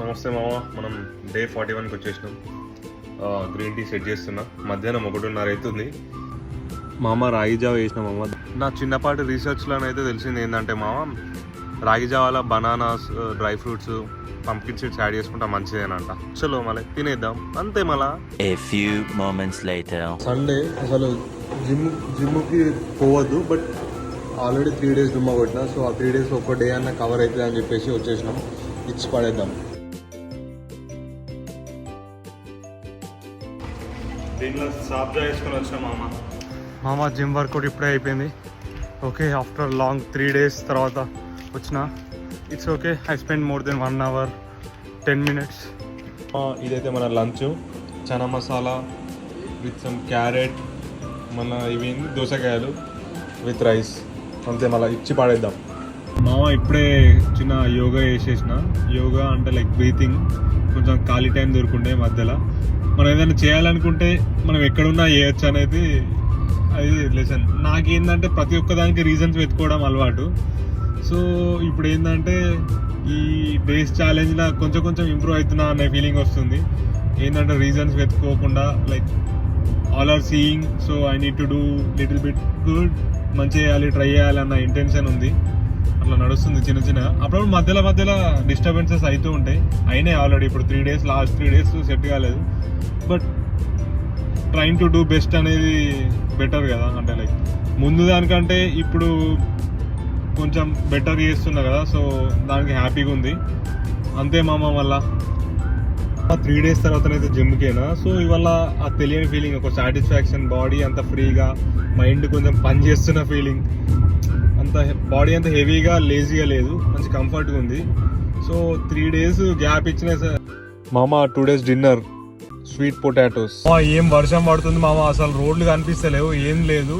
నమస్తే మామ, మనం డే 41కి వచ్చేసినాం. గ్రీన్ టీ సెట్ చేస్తున్నా. మధ్యాహ్నం 1:30 అవుతుంది. మామ రాగి జావ వేసిన మామ. నా చిన్నపాటి రీసెర్చ్లోనైతే తెలిసింది ఏంటంటే మామ, రాగి జావాలో bananas, dry fruits, pumpkin seeds add చేసుకుంటా మంచిదేనంట. చలో మళ్ళీ తినేద్దాం అంతే. మళ్ళా సండే అసలు జిమ్కి పోవద్దు, బట్ ఆల్రెడీ 3 days డుమ్మా కొట్టిన. సో ఆ 3 days ఒక్క డే అన్న కవర్ అవుతుంది అని చెప్పేసి వచ్చేసినాం. ఇచ్చి పడేద్దాం. దీంట్లో సాబ్జా వేసుకొని వచ్చిన మామ జిమ్ వర్కౌట్ ఇప్పుడే అయిపోయింది. ఓకే, ఆఫ్టర్ లాంగ్ 3 days తర్వాత వచ్చిన. It's okay. I spend more than 1 hour 10 minutes. ఇదైతే మన lunch. Chana masala with some carrot, మన ఇవి దోసకాయలు విత్ రైస్ అంతే. మళ్ళీ ఇచ్చి పడేద్దాం. మామ ఇప్పుడే చిన్న యోగా చేసేసిన. యోగా అంటే లైక్ బ్రీతింగ్. కొంచెం ఖాళీ టైం దొరుకుంటే మధ్యలో మనం ఏదైనా చేయాలనుకుంటే మనం ఎక్కడున్నా చేయొచ్చు అనేది అది లెసన్. నాకేంటంటే ప్రతి ఒక్కదానికి రీజన్స్ వెతుకోవడం అలవాటు. సో ఇప్పుడు ఏంటంటే ఈ డేస్ ఛాలెంజ్లో కొంచెం ఇంప్రూవ్ అవుతున్నా అనే ఫీలింగ్ వస్తుంది. ఏంటంటే రీజన్స్ వెతుక్కోకుండా like all are seeing, so I need to do little bit good, మంచి చేయాలి, ట్రై చేయాలి అన్న ఇంటెన్షన్ ఉంది. అట్లా నడుస్తుంది చిన్న అప్పుడప్పుడు మధ్యలో డిస్టర్బెన్సెస్ అవుతూ ఉంటాయి. అయినాయి ఆల్రెడీ. ఇప్పుడు 3 days, లాస్ట్ 3 days సెట్ కాలేదు. But trying to do best అనేది బెటర్ కదా. అంటే లైక్ ముందు దానికంటే ఇప్పుడు కొంచెం బెటర్ చేస్తున్నా కదా, సో దానికి హ్యాపీగా ఉంది అంతే మామ. మళ్ళా 3 days తర్వాతనైతే జిమ్కేనా. సో ఇవాళ ఆ తెలియని ఫీలింగ్, ఒక సాటిస్ఫాక్షన్. బాడీ అంత ఫ్రీగా, మైండ్ కొంచెం పని చేస్తున్న ఫీలింగ్. అంత బాడీ అంత హెవీగా, లేజీగా లేదు, మంచి కంఫర్ట్గా ఉంది. సో 3 days గ్యాప్ ఇచ్చిన మామ. 2 days డిన్నర్ స్వీట్ పొటాటోస్. ఏం వర్షం పడుతుంది మామ, అసలు రోడ్లు కనిపిస్తలేవు, ఏం లేదు.